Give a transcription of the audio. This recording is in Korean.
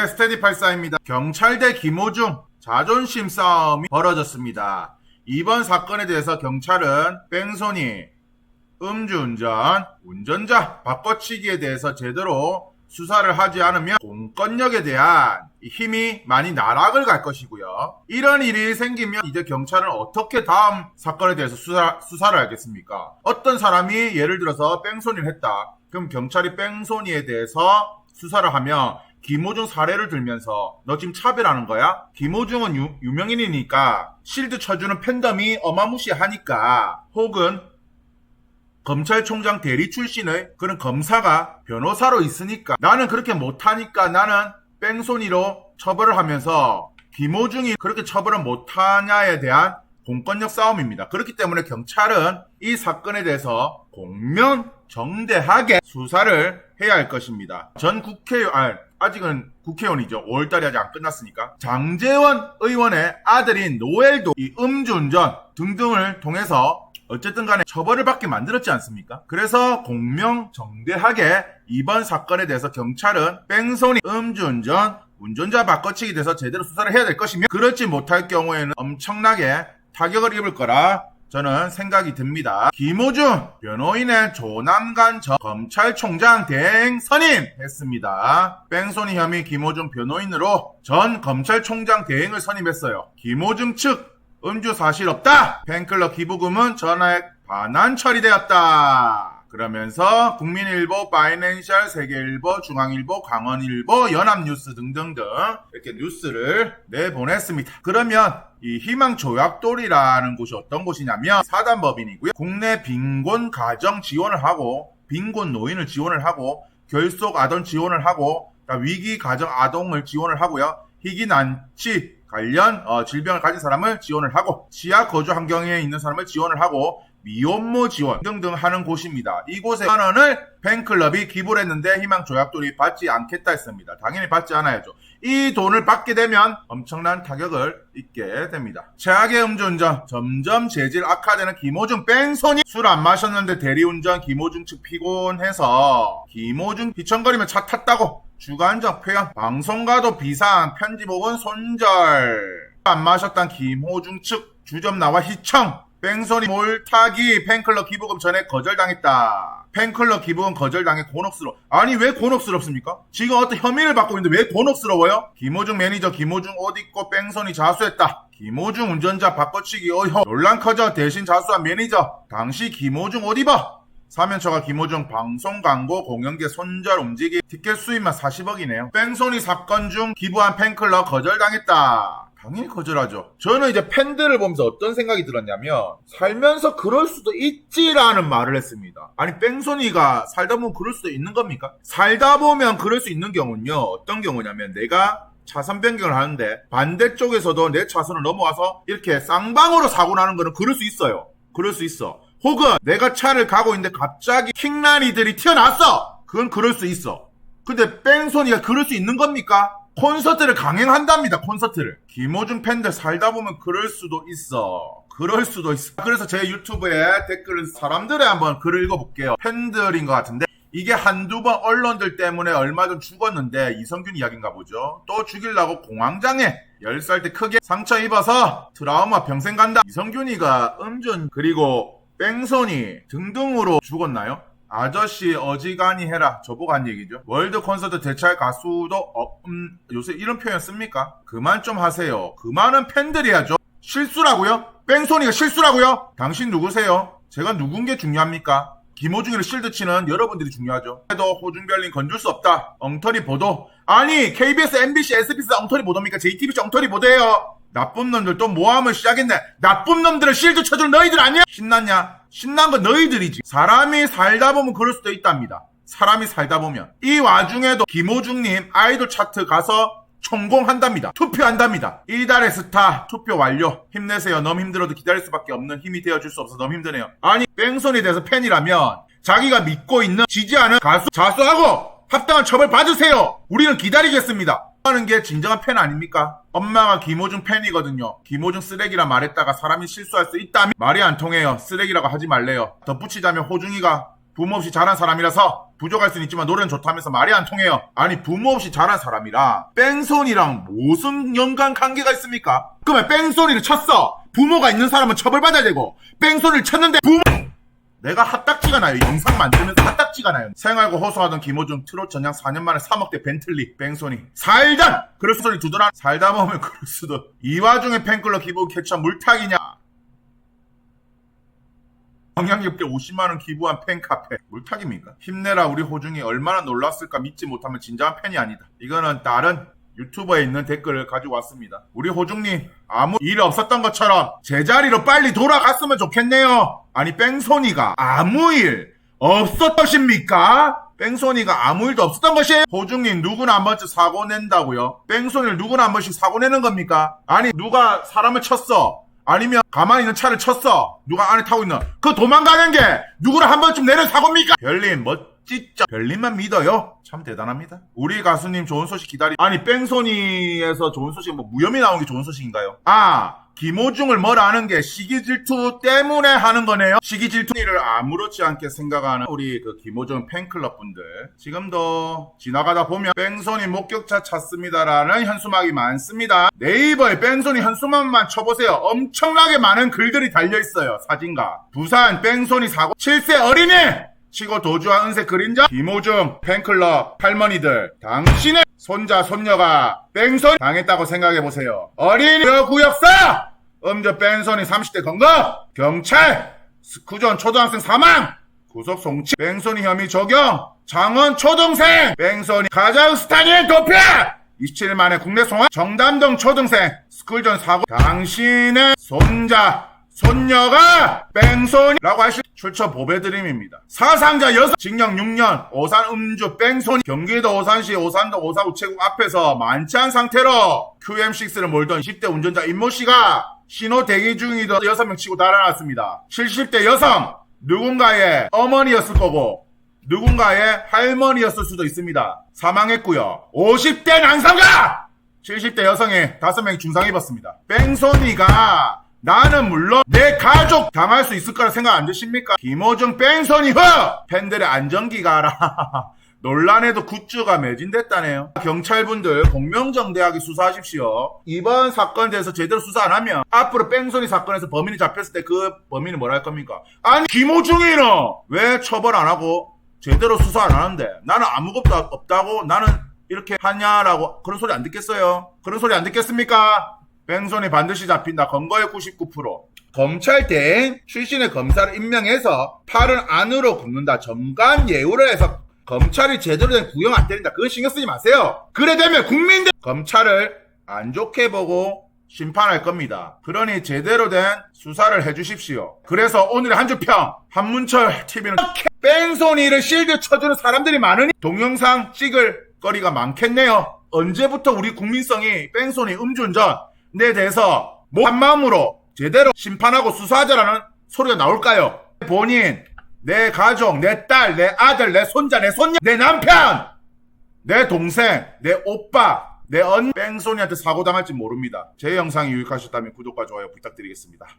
스테디84입니다. 경찰 대 김호중 자존심 싸움이 벌어졌습니다. 이번 사건에 대해서 경찰은 뺑소니, 음주운전, 운전자 바꿔치기에 대해서 제대로 수사를 하지 않으면 공권력에 대한 힘이 많이 나락을 갈 것이고요. 이런 일이 생기면 이제 경찰은 어떻게 다음 사건에 대해서 수사를 하겠습니까? 어떤 사람이 예를 들어서 뺑소니를 했다. 그럼 경찰이 뺑소니에 대해서 수사를 하면 김호중 사례를 들면서 너 지금 차별하는 거야? 김호중은 유명인이니까 실드 쳐주는 팬덤이 어마무시하니까, 혹은 검찰총장 대리 출신의 그런 검사가 변호사로 있으니까 나는 그렇게 못하니까 나는 뺑소니로 처벌을 하면서 김호중이 그렇게 처벌을 못하냐에 대한 공권력 싸움입니다. 그렇기 때문에 경찰은 이 사건에 대해서 공명정대하게 수사를 해야 할 것입니다. 전 아직은 국회의원이죠. 5월달이 아직 안 끝났으니까. 장제원 의원의 아들인 노엘도 이 음주운전 등등을 통해서 어쨌든 간에 처벌을 받게 만들었지 않습니까? 그래서 공명정대하게 이번 사건에 대해서 경찰은 뺑소니, 음주운전, 운전자 바꿔치기에 대해서 제대로 수사를 해야 될 것이며, 그렇지 못할 경우에는 엄청나게 타격을 입을 거라 저는 생각이 듭니다. 김호중 변호인의 조남관 전 검찰총장 대행 선임했습니다. 뺑소니 혐의 김호중 변호인으로 전 검찰총장 대행을 선임했어요. 김호중 측 음주 사실 없다. 팬클럽 기부금은 전액 반환 처리되었다. 그러면서 국민일보, 파이낸셜, 세계일보, 중앙일보, 강원일보, 연합뉴스 등등등 이렇게 뉴스를 내보냈습니다. 그러면 이 희망조약돌이라는 곳이 어떤 곳이냐면 사단법인이고요. 국내 빈곤 가정 지원을 하고, 빈곤 노인을 지원을 하고, 결속 아동 지원을 하고, 위기 가정 아동을 지원을 하고요. 희귀 난치 관련 질병을 가진 사람을 지원을 하고, 취약 거주 환경에 있는 사람을 지원을 하고, 미혼모 지원 등등 하는 곳입니다. 이곳에 1만 원을 팬클럽이 기부를 했는데 희망조약돌이 받지 않겠다 했습니다. 당연히 받지 않아야죠. 이 돈을 받게 되면 엄청난 타격을 입게 됩니다. 최악의 음주운전, 점점 재질 악화되는 김호중 뺑소니. 술 안 마셨는데 대리운전, 김호중 측 피곤해서 김호중 휘청거리며 차 탔다고 주관적 표현, 방송가도 비상, 편집 혹은 손절. 안 마셨던 김호중 측 주점 나와 희청. 뺑소니 몰타기 팬클럽 기부금 전에 거절당했다. 팬클럽 기부금 거절당해 곤혹스러워. 아니 왜 곤혹스럽습니까? 지금 어떤 혐의를 받고 있는데 왜 곤혹스러워요? 김호중 매니저 김호중 옷 입고 뺑소니 자수했다. 김호중 운전자 바꿔치기 어휴 논란 커져 대신 자수한 매니저. 당시 김호중 옷 입어. 사면초가 김호중 방송 광고 공연계 손절 움직임 티켓 수입만 40억이네요. 뺑소니 사건 중 기부한 팬클럽 거절당했다. 당연히 거절하죠. 저는 이제 팬들을 보면서 어떤 생각이 들었냐면, 살면서 그럴 수도 있지라는 말을 했습니다. 아니 뺑소니가 살다 보면 그럴 수도 있는 겁니까? 살다 보면 그럴 수 있는 경우는요, 어떤 경우냐면 내가 차선 변경을 하는데 반대쪽에서도 내 차선을 넘어와서 이렇게 쌍방으로 사고 나는 거는 그럴 수 있어요. 그럴 수 있어. 혹은 내가 차를 가고 있는데 갑자기 킹라니들이 튀어나왔어. 그건 그럴 수 있어. 근데 뺑소니가 그럴 수 있는 겁니까? 콘서트를 강행한답니다. 콘서트를. 김호중 팬들 살다 보면 그럴 수도 있어. 그럴 수도 있어. 그래서 제 유튜브에 댓글을 사람들의 한번 글을 읽어볼게요. 팬들인 것 같은데, 이게 한두 번 언론들 때문에 얼마 전 죽었는데 이성균 이야기인가 보죠. 또 죽이려고 공황장애 10살 때 크게 상처 입어서 트라우마 평생 간다. 이성균이가 음주 그리고 뺑소니 등등으로 죽었나요? 아저씨 어지간히 해라, 저보고 한 얘기죠. 월드 콘서트 대체할 가수도 요새 이런 표현 씁니까? 그만 좀 하세요. 그만은 팬들이 해야죠. 실수라고요? 뺑소니가 실수라고요? 당신 누구세요? 제가 누군 게 중요합니까? 김호중이를 실드 치는 여러분들이 중요하죠. 그래도 호중별님 건줄 수 없다. 엉터리 보도. 아니 KBS, MBC, SBS 엉터리 보도입니까? JTBC 엉터리 보도예요. 나쁜 놈들 또 모함을 시작했네. 나쁜 놈들을 실드 쳐줄 너희들 아니야? 신났냐? 신난 건 너희들이지. 사람이 살다 보면 그럴 수도 있답니다. 사람이 살다 보면. 이 와중에도 김호중님 아이돌 차트 가서 성공한답니다. 투표한답니다. 이달의 스타 투표 완료. 힘내세요. 너무 힘들어도 기다릴 수밖에 없는 힘이 되어줄 수 없어. 너무 힘드네요. 아니 뺑소니 대해서 팬이라면 자기가 믿고 있는 지지하는 가수 자수하고 합당한 처벌 받으세요. 우리는 기다리겠습니다. 하는 게 진정한 팬 아닙니까? 엄마가 김호중 팬이거든요. 김호중 쓰레기라 말했다가 사람이 실수할 수 있다면 말이 안 통해요. 쓰레기라고 하지 말래요. 덧붙이자면 호중이가 부모 없이 자란 사람이라서 부족할 수는 있지만 노래는 좋다면서 말이 안 통해요. 아니 부모 없이 자란 사람이랑 뺑소니랑 무슨 연관 관계가 있습니까? 그러면 뺑소니를 쳤어. 부모가 있는 사람은 처벌받아야 되고 뺑소니를 쳤는데 내가 핫딱지가 나요. 영상 만들면서 핫딱지가 나요. 생활고 호소하던 김호중 트롯 전향 4년 만에 3억대 벤틀리 뺑소니 살다 그럴 소리 두드라 살다 보면 그럴 수도. 이 와중에 팬클럽 기부 캐쳐 물타기냐. 영향력계 50만원 기부한 팬카페 물타기입니까? 힘내라 우리 호중이 얼마나 놀랐을까. 믿지 못하면 진정한 팬이 아니다. 이거는 다른 유튜버에 있는 댓글을 가지고 왔습니다. 우리 호중님 아무 일 없었던 것처럼 제자리로 빨리 돌아갔으면 좋겠네요. 아니 뺑소니가 아무 일 없었던 것입니까? 뺑소니가 아무 일도 없었던 것이에요. 호중님 누구나 한 번쯤 사고 낸다고요? 뺑소니를 누구나 한 번씩 사고 내는 겁니까? 아니 누가 사람을 쳤어. 아니면 가만히 있는 차를 쳤어. 누가 안에 타고 있는 그 도망가는 게 누구나 한 번쯤 내는 사고입니까? 별님 멋지죠. 별님만 믿어요. 참 대단합니다. 우리 가수님 좋은 소식 기다리. 아니 뺑소니에서 좋은 소식 뭐 무혐의 나온 게 좋은 소식인가요? 김호중을 뭐라는 게 시기 질투 때문에 하는 거네요. 시기 질투를 아무렇지 않게 생각하는 우리 그 김호중 팬클럽 분들 지금도 지나가다 보면 뺑소니 목격자 찾습니다라는 현수막이 많습니다. 네이버에 뺑소니 현수막만 쳐보세요. 엄청나게 많은 글들이 달려있어요. 사진과 부산 뺑소니 사고 7세 어린이 치고 도주한 은색 그림자 김호중 팬클럽 할머니들 당신의 손자 손녀가 뺑소니 당했다고 생각해보세요. 어린이 구역사 음주 뺑소니 30대 검거 경찰 스쿠전 초등학생 사망 구속 송치 뺑소니 혐의 적용 장원 초등생 뺑소니 카자흐스탄인 도피 27일 만에 국내 송환 정담동 초등생 스쿨전 사고 당신의 손자 손녀가 뺑소니라고 하실 출처 보배드림입니다. 사상자 여성 징역 6년 오산 음주 뺑소니 경기도 오산시 오산동 오사 우체국 앞에서 만취한 상태로 QM6를 몰던 20대 운전자 임모씨가 신호 대기 중이던 6명 치고 달아났습니다. 70대 여성 누군가의 어머니였을 거고 누군가의 할머니였을 수도 있습니다. 사망했고요. 50대 남성과 70대 여성의 5명이 중상 입었습니다. 뺑소니가 나는 물론 내 가족 당할 수 있을 거라 생각 안 드십니까? 김호중 뺑소니 팬들의 안전기가라. 논란에도 굿즈가 매진됐다네요. 경찰분들 공명정대하게 수사하십시오. 이번 사건에 대해서 제대로 수사 안 하면 앞으로 뺑소니 사건에서 범인이 잡혔을 때 그 범인이 뭐라 할 겁니까? 아니 김호중이는 왜 처벌 안 하고 제대로 수사 안 하는데 나는 아무것도 없다고 나는 이렇게 하냐라고 그런 소리 안 듣겠어요? 그런 소리 안 듣겠습니까? 뺑소니 반드시 잡힌다. 검거의 99%. 검찰 대행 출신의 검사를 임명해서 팔을 안으로 굽는다. 점감 예우를 해서 검찰이 제대로 된 구형 안 때린다. 그건 신경 쓰지 마세요. 그래 되면 국민들 검찰을 안 좋게 보고 심판할 겁니다. 그러니 제대로 된 수사를 해주십시오. 그래서 오늘의 한 주평 한문철 TV는 뺑소니를 실드 쳐주는 사람들이 많으니 동영상 찍을 거리가 많겠네요. 언제부터 우리 국민성이 뺑소니 음주운전에 대해서 한마음으로 제대로 심판하고 수사하자라는 소리가 나올까요? 본인, 내 가족, 내 딸, 내 아들, 내 손자, 내 손녀, 내 남편, 내 동생, 내 오빠, 내 언니 뺑소니한테 사고당할지 모릅니다. 제 영상이 유익하셨다면 구독과 좋아요 부탁드리겠습니다.